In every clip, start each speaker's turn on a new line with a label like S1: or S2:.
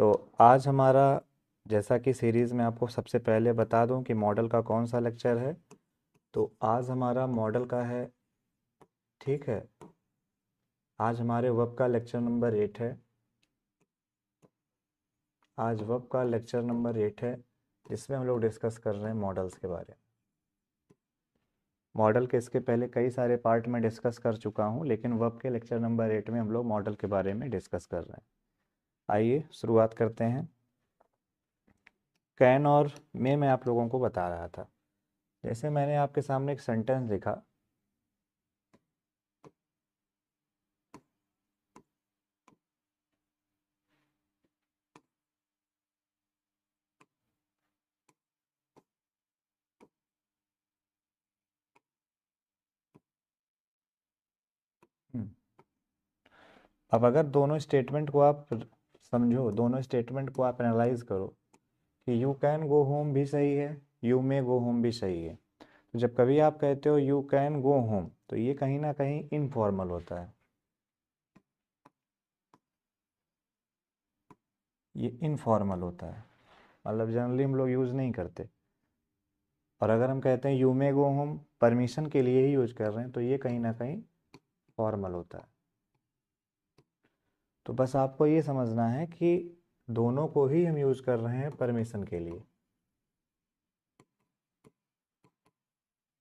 S1: तो आज हमारा, जैसा कि सीरीज़ में आपको सबसे पहले बता दूं कि मॉडल का कौन सा लेक्चर है, तो आज हमारा मॉडल का है। ठीक है, आज हमारे वेब का लेक्चर नंबर 8 है। आज वेब का लेक्चर नंबर 8 है, जिसमें हम लोग डिस्कस कर रहे हैं मॉडल्स के बारे में। मॉडल के इसके पहले कई सारे पार्ट में डिस्कस कर चुका हूं, लेकिन वेब के लेक्चर नंबर 8 में हम लोग मॉडल के बारे में डिस्कस कर रहे हैं। आइए शुरुआत करते हैं। कैन और मैं आप लोगों को बता रहा था, जैसे मैंने आपके सामने एक सेंटेंस लिखा। हम्म, अब अगर दोनों स्टेटमेंट को आप समझो, दोनों स्टेटमेंट को आप एनालाइज करो कि यू कैन गो होम भी सही है, यू मे गो होम भी सही है। तो जब कभी आप कहते हो यू कैन गो होम, तो ये कहीं ना कहीं इनफॉर्मल होता है। ये इनफॉर्मल होता है, मतलब जनरली हम लोग यूज़ नहीं करते। और अगर हम कहते हैं you may go home, permission के लिए ही यूज कर रहे हैं, तो ये कहीं ना कहीं फॉर्मल होता है। तो बस आपको ये समझना है कि दोनों को ही हम यूज कर रहे हैं परमिशन के लिए,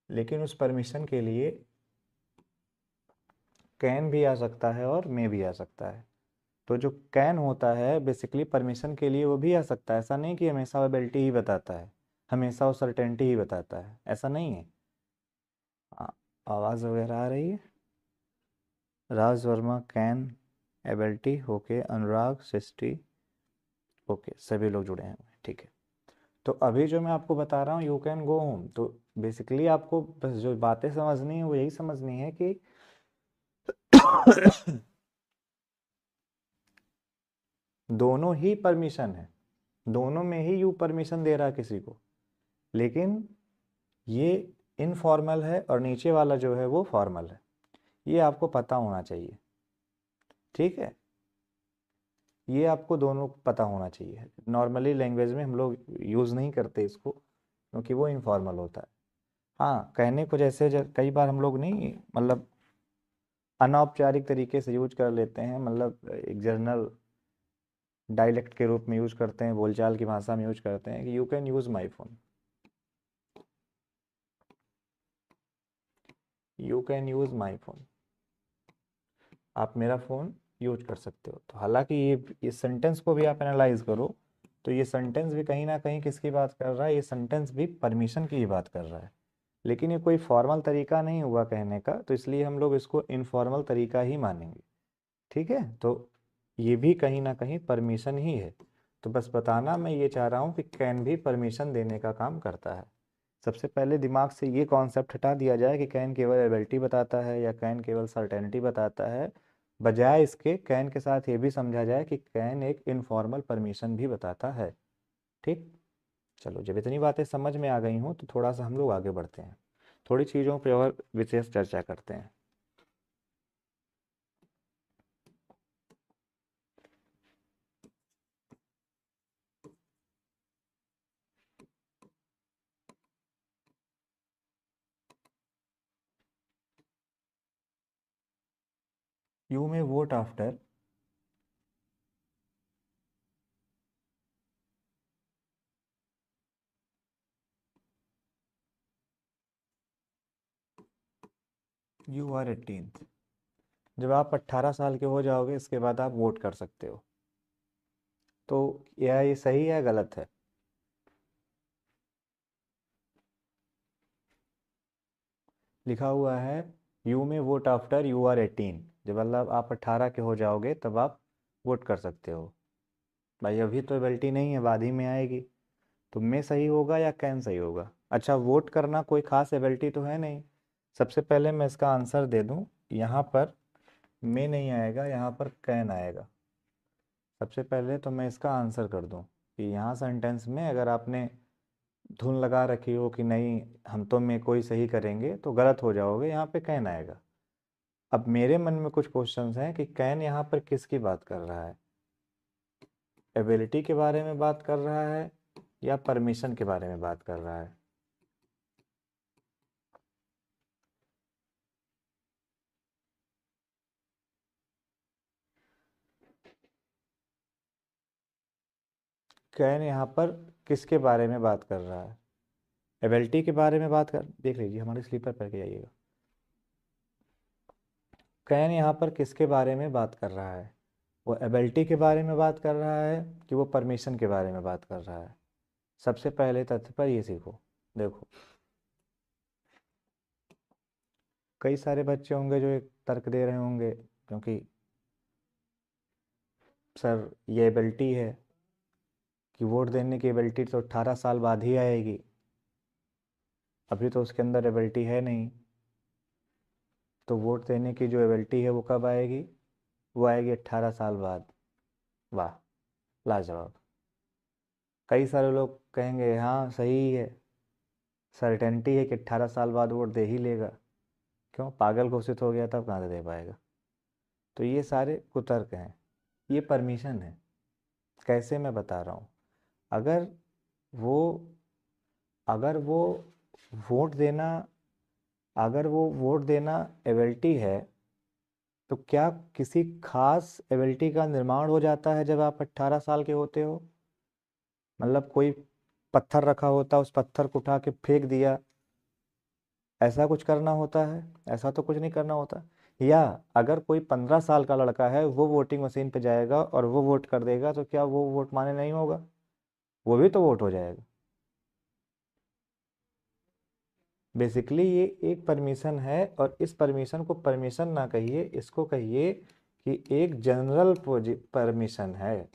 S1: लेकिन उस परमिशन के लिए कैन भी आ सकता है और मे भी आ सकता है। तो जो कैन होता है बेसिकली परमिशन के लिए वो भी आ सकता है। ऐसा नहीं कि हमेशा वो एबिलिटी ही बताता है, हमेशा वो सर्टेनिटी ही बताता है, ऐसा नहीं है। आवाज़ वगैरह आ रही है। Raj Verma can ability, okay. Anurag Srishti, okay, सभी लोग जुड़े हैं। ठीक है, तो अभी जो मैं आपको बता रहा हूँ यू कैन गो होम, तो बेसिकली आपको बस जो बातें समझनी है वो यही समझनी है कि दोनों ही परमिशन है, दोनों में ही यू परमिशन दे रहा है किसी को, लेकिन ये इनफॉर्मल है और नीचे वाला जो है वो फॉर्मल है। ये आपको पता होना चाहिए। ठीक है, ये आपको दोनों पता होना चाहिए। नॉर्मली लैंग्वेज में हम लोग यूज़ नहीं करते इसको, क्योंकि वो इनफॉर्मल होता है। हाँ, कहने को जैसे कई बार हम लोग नहीं, मतलब अनौपचारिक तरीके से यूज कर लेते हैं, मतलब एक जर्नल डायलेक्ट के रूप में यूज करते हैं, बोलचाल की भाषा में यूज करते हैं कि you can use my phone, you can use my phone, आप मेरा फ़ोन यूज कर सकते हो। तो हालांकि ये सेंटेंस को भी आप एनालाइज करो, तो ये सेंटेंस भी कहीं ना कहीं किसकी बात कर रहा है, ये सेंटेंस भी परमिशन की ही बात कर रहा है। लेकिन ये कोई फॉर्मल तरीका नहीं हुआ कहने का, तो इसलिए हम लोग इसको इनफॉर्मल तरीका ही मानेंगे। ठीक है, तो ये भी कहीं ना कहीं परमिशन ही है। तो बस बताना मैं ये चाह रहा हूँ कि कैन भी परमिशन देने का काम करता है। सबसे पहले दिमाग से ये कॉन्सेप्ट हटा दिया जाए कि कैन केवल एबिलिटी बताता है या कैन केवल सर्टेनिटी बताता है। बजाय इसके कैन के साथ ये भी समझा जाए कि कैन एक इनफॉर्मल परमिशन भी बताता है। ठीक, चलो, जब इतनी बातें समझ में आ गई हूँ तो थोड़ा सा हम लोग आगे बढ़ते हैं, थोड़ी चीज़ों पर और विशेष चर्चा करते हैं। You may vote after, you are 18। जब आप 18 साल के हो जाओगे इसके बाद आप वोट कर सकते हो। तो यह ये सही है गलत है? लिखा हुआ है यू में वोट आफ्टर यू आर 18, जब मतलब आप 18 के हो जाओगे तब आप वोट कर सकते हो। भाई अभी तो एबिलिटी नहीं है, बाद ही में आएगी। तो मैं सही होगा या कैन सही होगा? अच्छा, वोट करना कोई खास एबिलिटी तो है नहीं। सबसे पहले मैं इसका आंसर दे दूं, यहाँ पर मैं नहीं आएगा, यहाँ पर कैन आएगा। सबसे पहले तो मैं इसका आंसर कर दूं कि यहाँ सेंटेंस में अगर आपने धुन लगा रखी हो कि नहीं हम तो में कोई सही करेंगे, तो गलत हो जाओगे, यहाँ पे कैन आएगा। अब मेरे मन में कुछ क्वेश्चंस हैं कि कैन यहाँ पर किसकी बात कर रहा है। एबिलिटी के बारे में बात कर रहा है या परमिशन के बारे में बात कर रहा है? कैन यहाँ पर किसके बारे में बात कर रहा है? एबिलिटी के बारे में बात कर, देख लीजिए हमारे स्लीपर पर के जाइएगा। कैन यहाँ पर किसके बारे में बात कर रहा है? वो एबिलिटी के बारे में बात कर रहा है कि वो परमिशन के बारे में बात कर रहा है? सबसे पहले तथ्य पर ये सीखो। देखो, कई सारे बच्चे होंगे जो एक तर्क दे रहे होंगे, क्योंकि सर ये एबिलिटी है कि वोट देने की एबिलिटी तो 18 साल बाद ही आएगी, अभी तो उसके अंदर एबिलिटी है नहीं, तो वोट देने की जो एबिलिटी है वो कब आएगी? वो आएगी 18 साल बाद। वाह, लाजवाब। कई सारे लोग कहेंगे हाँ सही है, सर्टेनिटी है कि 18 साल बाद वोट दे ही लेगा, क्यों, पागल घोषित हो गया तब कहाँ से दे पाएगा? तो ये सारे कुतर्क हैं, ये परमिशन है। कैसे, मैं बता रहा हूँ। अगर वो अगर वो वोट देना अगर वो वोट देना एबिलिटी है, तो क्या किसी खास एबिलिटी का निर्माण हो जाता है जब आप 18 साल के होते हो? मतलब कोई पत्थर रखा होता, उस पत्थर को उठा के फेंक दिया, ऐसा कुछ करना होता है? ऐसा तो कुछ नहीं करना होता। या अगर कोई 15 साल का लड़का है, वो वोटिंग मशीन पे जाएगा और वो वोट कर देगा, तो क्या वो वोट माने नहीं होगा? वो भी तो वोट हो जाएगा। बेसिकली ये एक परमिशन है, और इस परमिशन को परमिशन ना कहिए, इसको कहिए कि एक जनरल परमिशन है।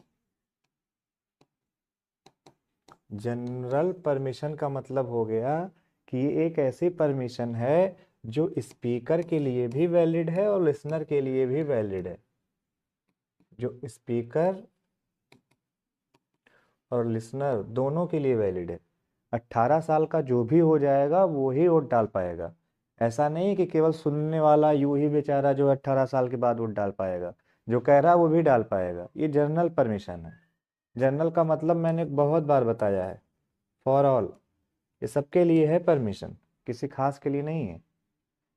S1: जनरल परमिशन का मतलब हो गया कि ये एक ऐसी परमिशन है जो स्पीकर के लिए भी वैलिड है और लिसनर के लिए भी वैलिड है। जो स्पीकर और लिसनर दोनों के लिए वैलिड है। 18 साल का जो भी हो जाएगा वो ही वोट डाल पाएगा। ऐसा नहीं कि केवल सुनने वाला यूं ही बेचारा जो 18 साल के बाद वोट डाल पाएगा, जो कह रहा है वो भी डाल पाएगा। ये जनरल परमिशन है। जनरल का मतलब मैंने बहुत बार बताया है, फॉर ऑल, ये सबके लिए है परमिशन, किसी खास के लिए नहीं है।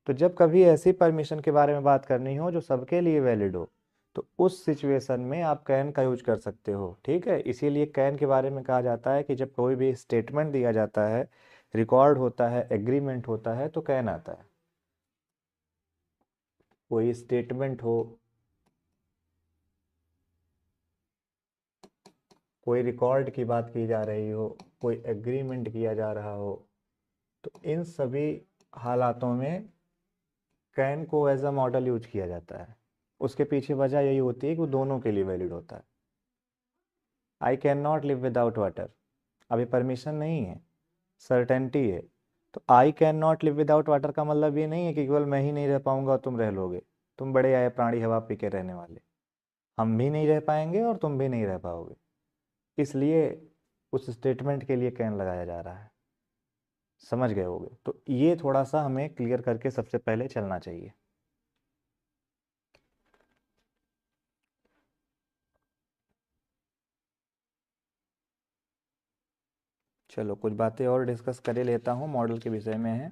S1: तो जब कभी ऐसी परमिशन के बारे में बात करनी हो जो सबके लिए वैलिड हो, तो उस सिचुएशन में आप कैन का यूज कर सकते हो। ठीक है, इसीलिए कैन के बारे में कहा जाता है कि जब कोई भी स्टेटमेंट दिया जाता है, रिकॉर्ड होता है, एग्रीमेंट होता है, तो कैन आता है। कोई स्टेटमेंट हो, कोई रिकॉर्ड की बात की जा रही हो, कोई एग्रीमेंट किया जा रहा हो, तो इन सभी हालातों में कैन को एज अ मॉडल यूज किया जाता है। उसके पीछे वजह यही होती है कि वो दोनों के लिए वैलिड होता है। I can not live without water, अभी परमिशन नहीं है, सर्टेनिटी है। तो I can not live without water का मतलब ये नहीं है कि केवल मैं ही नहीं रह पाऊंगा और तुम रह लोगे। तुम बड़े आए प्राणी हवा पी के रहने वाले, हम भी नहीं रह पाएंगे और तुम भी नहीं रह पाओगे। इसलिए उस स्टेटमेंट के लिए कैन लगाया जा रहा है। समझ गए होगे? तो ये थोड़ा सा हमें क्लियर करके सबसे पहले चलना चाहिए। चलो कुछ बातें और डिस्कस कर लेता हूँ, मॉडल के विषय में है।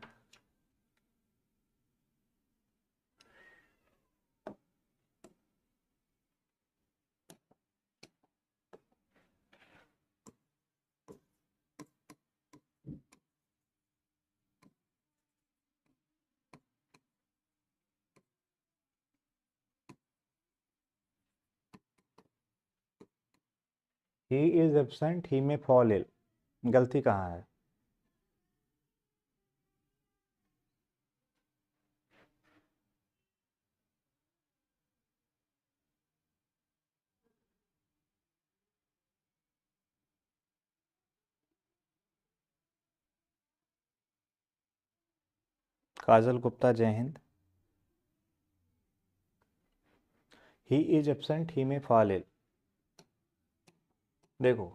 S1: ही इज एब्सेंट, ही में फॉल इल, गलती कहाँ है? काजल गुप्ता, जय हिंद। ही इज एब्सेंट, ही में फॉल इल। देखो,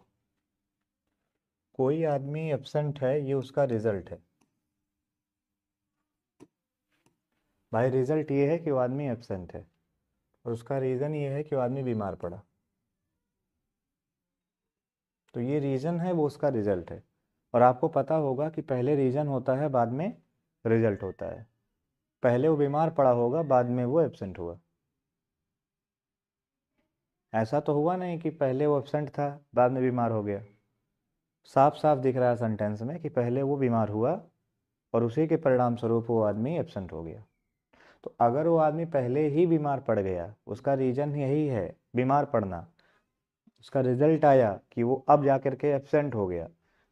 S1: कोई आदमी एब्सेंट है, ये उसका रिजल्ट है। भाई रिजल्ट ये है कि वो आदमी एब्सेंट है, और उसका रीज़न ये है कि वो आदमी बीमार पड़ा। तो ये रीजन है, वो उसका रिजल्ट है। और आपको पता होगा कि पहले रीजन होता है, बाद में रिजल्ट होता है। पहले वो बीमार पड़ा होगा, बाद में वो एब्सेंट हुआ। ऐसा तो हुआ नहीं कि पहले वो एब्सेंट था, बाद में बीमार हो गया। साफ साफ दिख रहा है सेंटेंस में कि पहले वो बीमार हुआ और उसी के परिणाम स्वरूप वो आदमी एब्सेंट हो गया। तो अगर वो आदमी पहले ही बीमार पड़ गया, उसका रीजन यही है बीमार पड़ना, उसका रिजल्ट आया कि वो अब जा कर के एब्सेंट हो गया,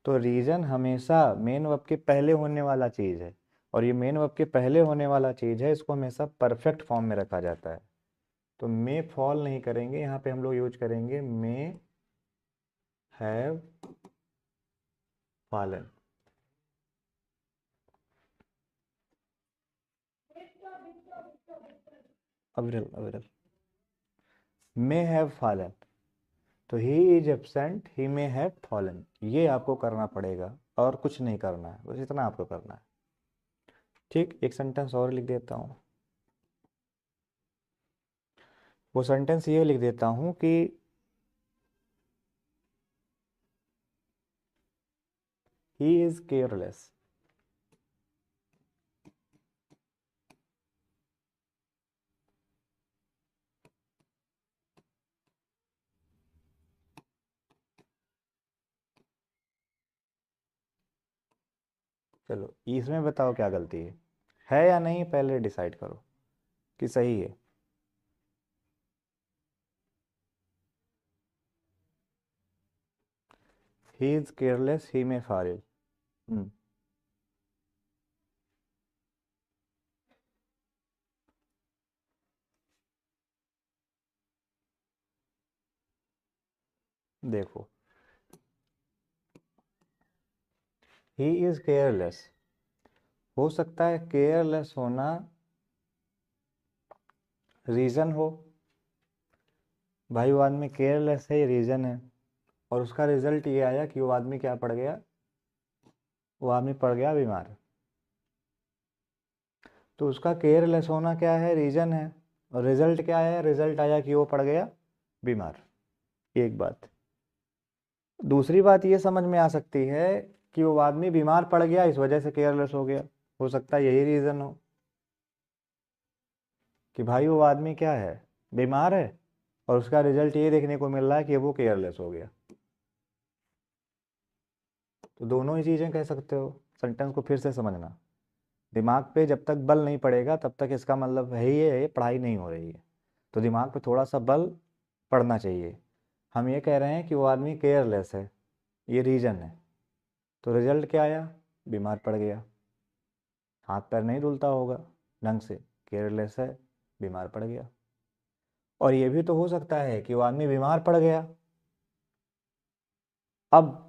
S1: तो रीजन हमेशा मेन वर्ब के पहले होने वाला चीज़ है। और ये मेन वर्ब के पहले होने वाला चीज़ है, इसको हमेशा परफेक्ट फॉर्म में रखा जाता है। तो मे फॉल नहीं करेंगे, यहाँ पे हम लोग यूज करेंगे मे हैव फॉलन। अविरल अविरल मे हैव फॉलन, तो he is absent, he may have fallen, ये आपको करना पड़ेगा और कुछ नहीं करना है, बस इतना आपको करना है। ठीक, एक सेंटेंस और लिख देता हूँ। वो सेंटेंस ये लिख देता हूँ कि ही इज केयरलेस। चलो इसमें बताओ क्या गलती है या नहीं, पहले डिसाइड करो कि सही है। He is careless, he may fall. देखो, ही इज केयरलेस, हो सकता है केयरलेस होना रीजन हो। भाई वो आदमी केयरलेस है, ये रीजन है, और उसका रिजल्ट ये आया कि वो आदमी क्या पड़ गया, वो आदमी पड़ गया बीमार। तो उसका केयरलेस होना क्या है, रीजन है, और रिजल्ट क्या है, रिजल्ट आया कि वो पड़ गया बीमार। एक बात। दूसरी बात ये समझ में आ सकती है कि वो आदमी बीमार पड़ गया, इस वजह से केयरलेस हो गया, हो सकता है यही रीज़न हो कि भाई वो आदमी क्या है, बीमार है, और उसका रिजल्ट ये देखने को मिल रहा है कि वो केयरलेस हो गया। तो दोनों ही चीज़ें कह सकते हो। सेंटेंस को फिर से समझना, दिमाग पे जब तक बल नहीं पड़ेगा तब तक इसका मतलब है ही है पढ़ाई नहीं हो रही है। तो दिमाग पे थोड़ा सा बल पड़ना चाहिए। हम ये कह रहे हैं कि वो आदमी केयरलेस है, ये रीजन है, तो रिजल्ट क्या आया, बीमार पड़ गया, हाथ पैर नहीं धुलता होगा ढंग से, केयरलेस है, बीमार पड़ गया। और ये भी तो हो सकता है कि वो आदमी बीमार पड़ गया, अब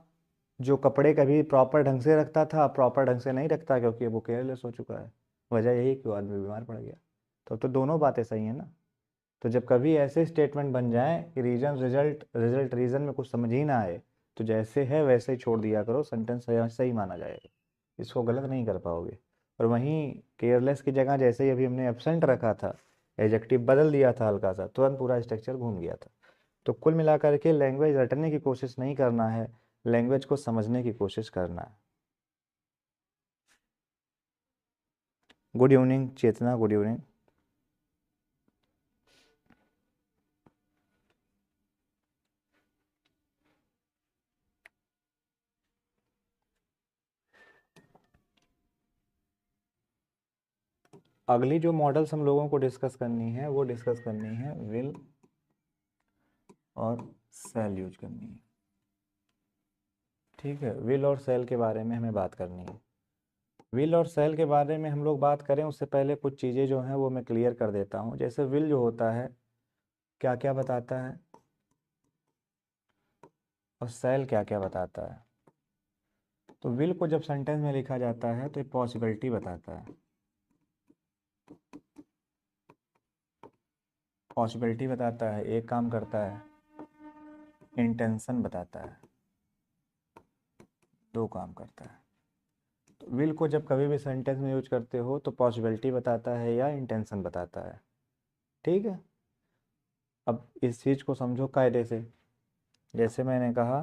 S1: जो कपड़े कभी प्रॉपर ढंग से रखता था प्रॉपर ढंग से नहीं रखता, क्योंकि वो केयरलेस हो चुका है। वजह यही कि वो आदमी बीमार पड़ गया। तो दोनों बातें सही हैं ना। तो जब कभी ऐसे स्टेटमेंट बन जाए कि रीजन रिजल्ट रिजल्ट रीजन में कुछ समझ ही ना आए, तो जैसे है वैसे ही छोड़ दिया करो, सेंटेंस सही माना जाएगा, इसको गलत नहीं कर पाओगे। और वहीं केयरलेस की जगह जैसे ही अभी हमने एब्सेंट रखा था, एडजेक्टिव बदल दिया था हल्का सा, तुरंत पूरा स्ट्रक्चर घूम गया था। तो कुल मिलाकर के लैंग्वेज रटने की कोशिश नहीं करना है, लैंग्वेज को समझने की कोशिश करना है। गुड इवनिंग चेतना, गुड इवनिंग। अगली जो मॉडल्स हम लोगों को डिस्कस करनी है वो डिस्कस करनी है विल और सेल यूज करनी है। ठीक है, विल और सेल के बारे में हमें बात करनी है। विल और सेल के बारे में हम लोग बात करें उससे पहले कुछ चीज़ें जो हैं वो मैं क्लियर कर देता हूँ। जैसे विल जो होता है क्या क्या बताता है, और सेल क्या क्या बताता है। तो विल को जब सेंटेंस में लिखा जाता है तो एक पॉसिबिलिटी बताता है, पॉसिबिलिटी बताता है, एक काम करता है, इंटेंशन बताता है, दो काम करता है। तो विल को जब कभी भी सेंटेंस में यूज करते हो तो पॉसिबिलिटी बताता है या इंटेंशन बताता है। ठीक है, अब इस चीज़ को समझो कायदे से। जैसे मैंने कहा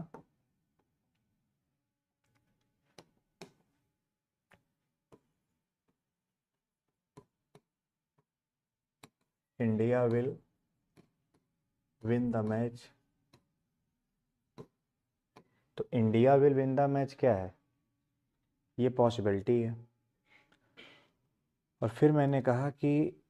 S1: India will win the match. तो India will win the match क्या है? ये पॉसिबिलिटी है। और फिर मैंने कहा कि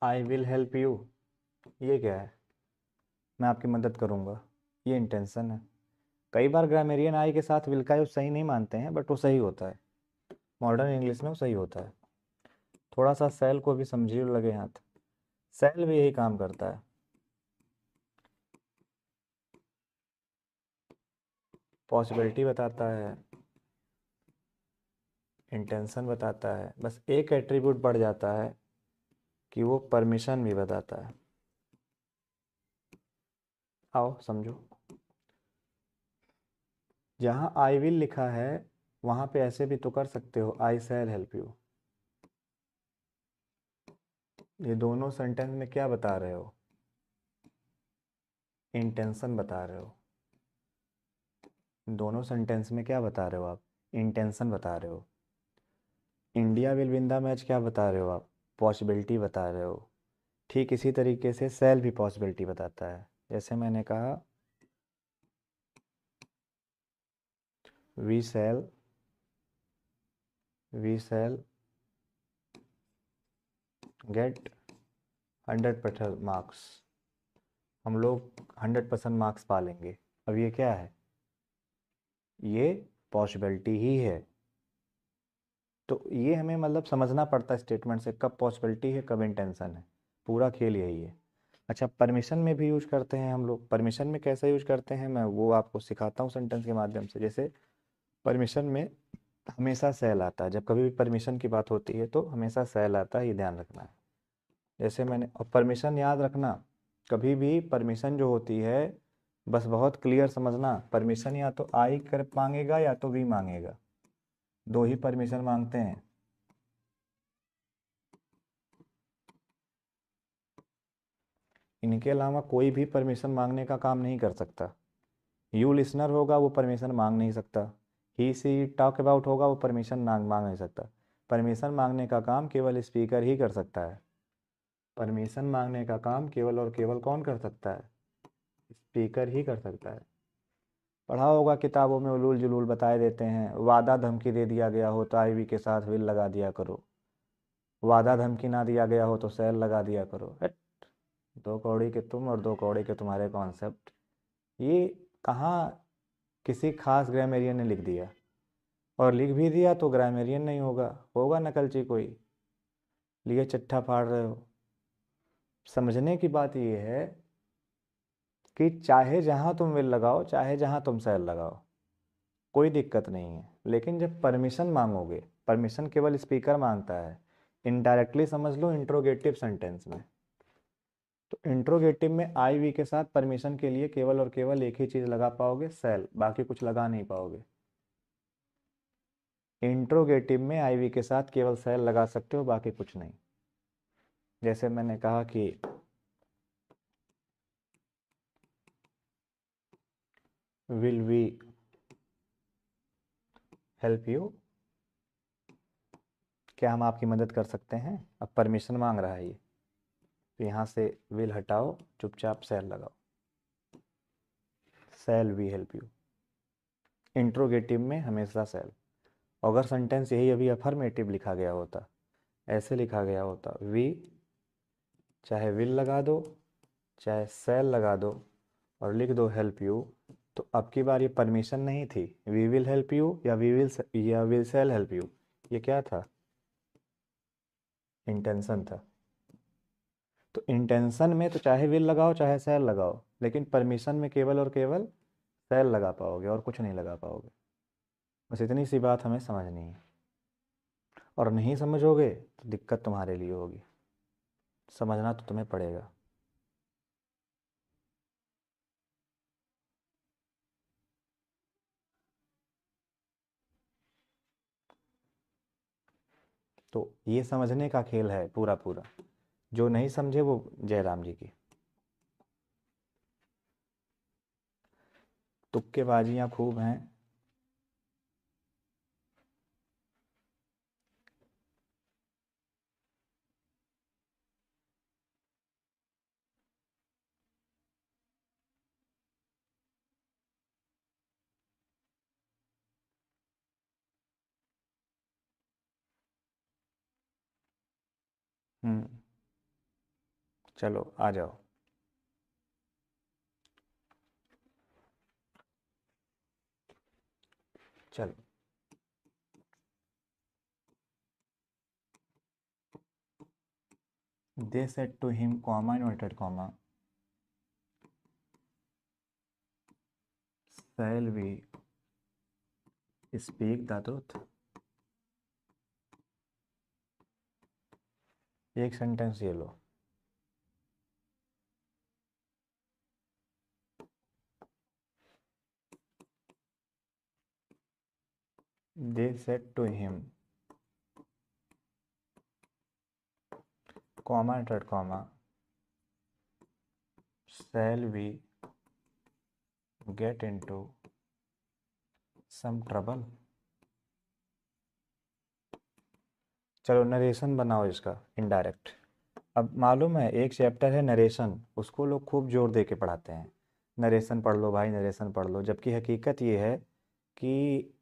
S1: आई विल हेल्प यू। ये क्या है? मैं आपकी मदद करूंगा। ये इंटेंशन है। कई बार ग्रामेरियन आई के साथ विल का यूज सही नहीं मानते हैं, बट वो सही होता है। मॉडर्न इंग्लिश में वो सही होता है। थोड़ा सा सेल को भी समझिए, लगे हाथ। सेल भी यही काम करता है। पॉसिबिलिटी बताता है, इंटेंशन बताता है, बस एक एट्रीब्यूट बढ़ जाता है कि वो परमिशन भी बताता है। आओ समझो। जहाँ आई विल लिखा है वहाँ पे ऐसे भी तो कर सकते हो, आई शैल हेल्प यू। ये दोनों सेंटेंस में क्या बता रहे हो? इंटेंशन बता रहे हो। दोनों सेंटेंस में क्या बता रहे हो आप? इंटेंशन बता रहे हो। India will win the match क्या बता रहे हो आप? पॉसिबिलिटी बता रहे हो। ठीक इसी तरीके से सेल भी पॉसिबिलिटी बताता है। जैसे मैंने कहा we shall, we shall get 100% marks. हम लोग 100% मार्क्स पा लेंगे। अब ये क्या है? ये पॉसिबिलिटी ही है। तो ये हमें मतलब समझना पड़ता है स्टेटमेंट से, कब पॉसिबिलिटी है कब इंटेंशन है। पूरा खेल यही है। अच्छा, परमिशन में भी यूज करते हैं हम लोग। परमिशन में कैसे यूज करते हैं मैं वो आपको सिखाता हूँ सेंटेंस के माध्यम से। जैसे परमिशन में हमेशा सेल आता है। जब कभी भी परमिशन की बात होती है तो हमेशा सेल आता है, ये ध्यान रखना है। जैसे मैंने, और परमिशन याद रखना, कभी भी परमिशन जो होती है, बस बहुत क्लियर समझना, परमिशन या तो आई कर मांगेगा या तो वी मांगेगा। दो ही परमिशन मांगते हैं। इनके अलावा कोई भी परमिशन मांगने का काम नहीं कर सकता। यू लिसनर होगा वो परमिशन मांग नहीं सकता। ही सी टॉक अबाउट होगा वो परमिशन मांग नहीं सकता। परमिशन मांगने का काम केवल स्पीकर ही कर सकता है। परमिशन मांगने का काम केवल और केवल कौन कर सकता है? स्पीकर ही कर सकता है। पढ़ा होगा किताबों में, उलूल जुलूल बताए देते हैं, वादा धमकी दे दिया गया हो तो आईवी के साथ विल लगा दिया करो। वादा धमकी ना दिया गया हो तो सेल लगा दिया करो। हट। दो कौड़ी के तुम और दो कौड़ी के तुम्हारे कॉन्सेप्ट, ये कहाँ किसी खास ग्रामेरियन ने लिख दिया? और लिख भी दिया तो ग्रामेरियन नहीं होगा, होगा नकलची कोई। लिए चिट्ठा फाड़ रहे हो। समझने की बात यह है कि चाहे जहां तुम विल लगाओ चाहे जहां तुम सेल लगाओ, कोई दिक्कत नहीं है। लेकिन जब परमिशन मांगोगे, परमिशन केवल स्पीकर मांगता है। इनडायरेक्टली समझ लो इंट्रोगेटिव सेंटेंस में। तो इंट्रोगेटिव में आई वी के साथ परमिशन के लिए केवल और केवल एक ही चीज लगा पाओगे, सेल, बाकी कुछ लगा नहीं पाओगे। इंट्रोगेटिव में आई वी के साथ केवल सेल लगा सकते हो, बाकी कुछ नहीं। जैसे मैंने कहा कि विल वी हेल्प यू, क्या हम आपकी मदद कर सकते हैं? अब परमिशन मांग रहा है ये, तो यहाँ से विल हटाओ, चुपचाप सेल लगाओ। Shall we help you. Interrogative में हमेशा सेल। अगर सेंटेंस यही अभी अफर्मेटिव लिखा गया होता, ऐसे लिखा गया होता, वी, चाहे विल लगा दो चाहे सेल लगा दो और लिख दो हेल्प यू, तो अब की बार ये परमिशन नहीं थी। वी विल हेल्प यू या विल सेल हेल्प यू, ये क्या था? इंटेंशन था। तो इंटेंशन में तो चाहे विल लगाओ चाहे सेल लगाओ, लेकिन परमिशन में केवल और केवल सेल लगा पाओगे और कुछ नहीं लगा पाओगे। बस इतनी सी बात हमें समझनी है। और नहीं समझोगे तो दिक्कत तुम्हारे लिए होगी। समझना तो तुम्हें पड़ेगा। तो ये समझने का खेल है पूरा पूरा। जो नहीं समझे वो जयराम जी की। तुक्केबाजियाँ खूब हैं। हम्म, चलो आ जाओ। चलो, they said to him, comma inverted comma, shall we speak the truth। एक सेंटेंस ये लो। they said to him, comma inverted comma, shall we get into some trouble। चलो नरेशन बनाओ इसका इनडायरेक्ट। अब मालूम है एक चैप्टर है नरेशन, उसको लोग खूब जोर दे के पढ़ाते हैं, नरेशन पढ़ लो भाई, नरेशन पढ़ लो, जबकि हकीकत ये है कि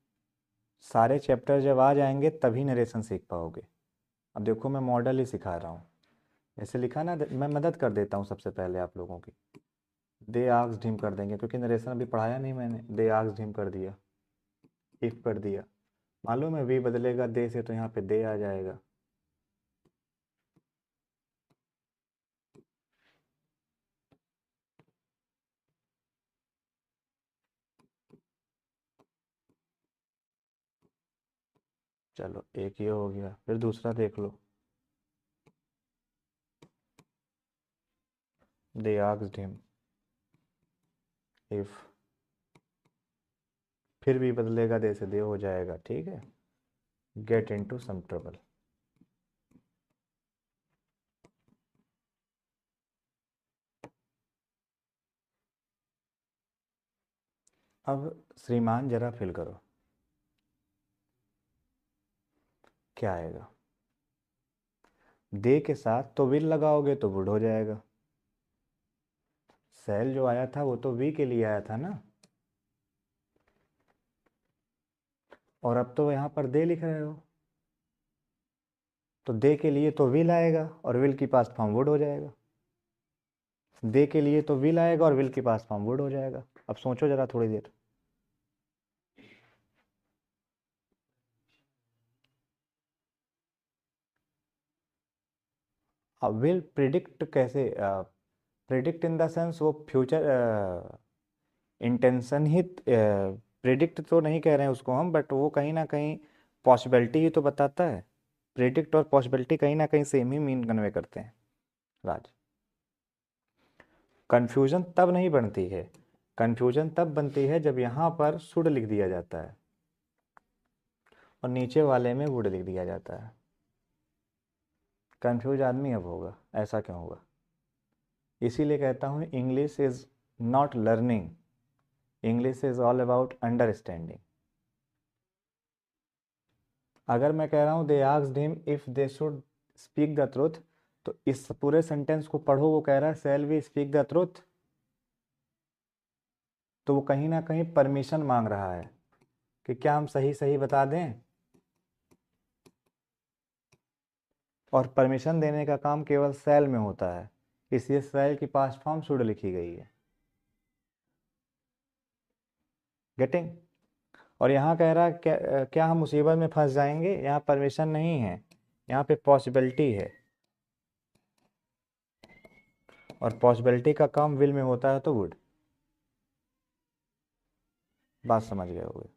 S1: सारे चैप्टर जब आ जाएंगे तभी नरेशन सीख पाओगे। अब देखो मैं मॉडल ही सिखा रहा हूँ, ऐसे लिखा ना, मैं मदद कर देता हूँ सबसे पहले आप लोगों की। दे आस्क्ड हिम कर देंगे क्योंकि नरेशन अभी पढ़ाया नहीं मैंने, दे आस्क्ड हिम कर दिया, इफ कर दिया। मालूम है वी बदलेगा दे से तो यहाँ पे दे आ जाएगा। चलो एक ये हो गया, फिर दूसरा देख लो। दे आस्क्ड हिम इफ, फिर भी बदलेगा दे से दे हो जाएगा, ठीक है। Get into some trouble. अब श्रीमान जरा फिल करो, क्या आएगा। दे के साथ तो विल लगाओगे तो वुड हो जाएगा। सेल जो आया था वो तो वी के लिए आया था ना, और अब तो यहाँ पर दे लिख रहे हो, तो दे के लिए तो विल आएगा और विल की पास्ट फॉर्म वुड हो जाएगा। दे के लिए तो विल आएगा और विल की पास्ट फॉर्म वुड हो जाएगा। अब सोचो जरा थोड़ी देर। अब विल प्रिडिक्ट कैसे, प्रिडिक्ट इन द सेंस वो फ्यूचर इंटेंशन ही, प्रिडिक्ट तो नहीं कह रहे हैं उसको हम, बट वो कहीं ना कहीं पॉसिबिलिटी ही तो बताता है। प्रिडिक्ट और पॉसिबिलिटी कहीं ना कहीं सेम ही मीन कन्वे करते हैं राज। कन्फ्यूजन तब नहीं बनती है, कन्फ्यूजन तब बनती है जब यहाँ पर शुड लिख दिया जाता है और नीचे वाले में वुड लिख दिया जाता है। कन्फ्यूज आदमी अब होगा, ऐसा क्यों होगा। इसीलिए कहता हूँ English is not learning, English is all about understanding. अगर मैं कह रहा हूँ they asked him if they should speak the truth, तो इस पूरे सेंटेंस को पढ़ो, वो कह रहा है shall we speak the truth, तो वो कहीं ना कहीं परमिशन मांग रहा है कि क्या हम सही सही बता दें, और परमिशन देने का काम केवल शैल में होता है, इसलिए शैल की पास्ट फॉर्म शुड लिखी गई है। गेटिंग। और यहाँ कह रहा है क्या हम मुसीबत में फंस जाएंगे, यहाँ परमिशन नहीं है, यहाँ पे पॉसिबिलिटी है, और पॉसिबिलिटी का काम विल में होता है तो वुड। बात समझ गए होगे।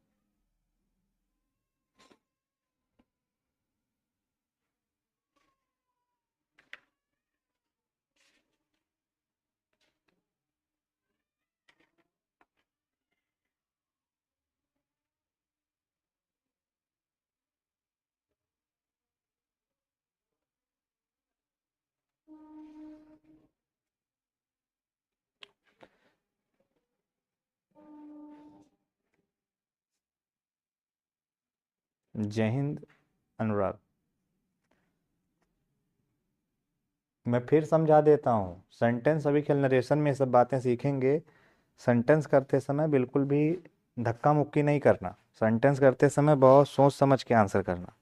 S1: जय हिंद अनुराग। मैं फिर समझा देता हूँ, सेंटेंस अभी खेल नरेशन में ये सब बातें सीखेंगे। सेंटेंस करते समय बिल्कुल भी धक्का मुक्की नहीं करना। सेंटेंस करते समय बहुत सोच समझ के आंसर करना।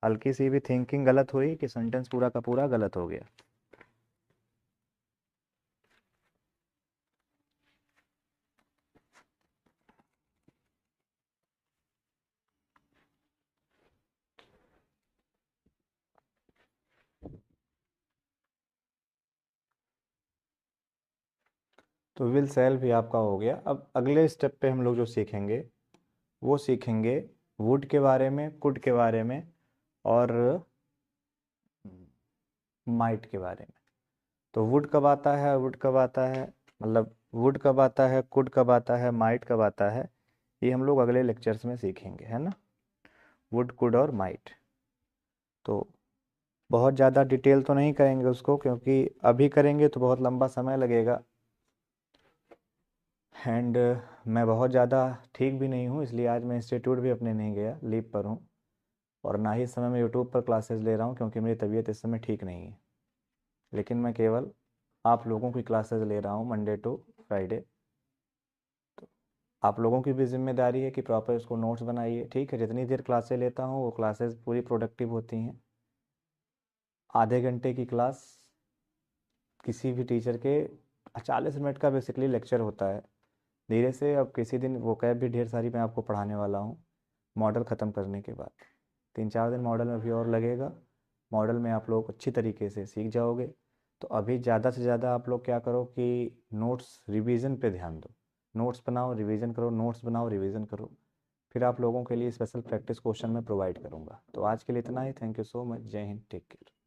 S1: हल्की सी भी थिंकिंग गलत हुई कि सेंटेंस पूरा का पूरा गलत हो गया। तो विल सेल भी आपका हो गया। अब अगले स्टेप पे हम लोग जो सीखेंगे वो सीखेंगे वुड के बारे में, कुड के बारे में और माइट के बारे में। तो वुड कब आता है, वुड कब आता है, मतलब वुड कब आता है, कुड कब आता है, माइट कब आता है, ये हम लोग अगले लेक्चर्स में सीखेंगे, है ना। वुड, कुड और माइट। तो बहुत ज़्यादा डिटेल तो नहीं करेंगे उसको, क्योंकि अभी करेंगे तो बहुत लंबा समय लगेगा एंड मैं बहुत ज़्यादा ठीक भी नहीं हूँ, इसलिए आज मैं इंस्टीट्यूट भी अपने नहीं गया, लीव पर हूँ। और ना ही इस समय मैं यूट्यूब पर क्लासेस ले रहा हूँ, क्योंकि मेरी तबीयत इस समय ठीक नहीं है। लेकिन मैं केवल आप लोगों की क्लासेस ले रहा हूँ मंडे टू फ्राइडे। तो आप लोगों की भी जिम्मेदारी है कि प्रॉपर उसको नोट्स बनाइए, ठीक है। जितनी देर क्लासेस लेता हूँ वो क्लासेस पूरी प्रोडक्टिव होती हैं। आधे घंटे की क्लास किसी भी टीचर के 40 मिनट का बेसिकली लेक्चर होता है। धीरे से अब किसी दिन वोकैब भी ढेर सारी मैं आपको पढ़ाने वाला हूँ मॉडल ख़त्म करने के बाद। 3-4 दिन मॉडल में भी और लगेगा। मॉडल में आप लोग अच्छी तरीके से सीख जाओगे। तो अभी ज़्यादा से ज़्यादा आप लोग क्या करो कि नोट्स रिवीजन पे ध्यान दो। नोट्स बनाओ, रिवीजन करो, नोट्स बनाओ, रिवीजन करो। फिर आप लोगों के लिए स्पेशल प्रैक्टिस क्वेश्चन मैं प्रोवाइड करूँगा। तो आज के लिए इतना ही। Thank you so much. जय हिंद, टेक केयर।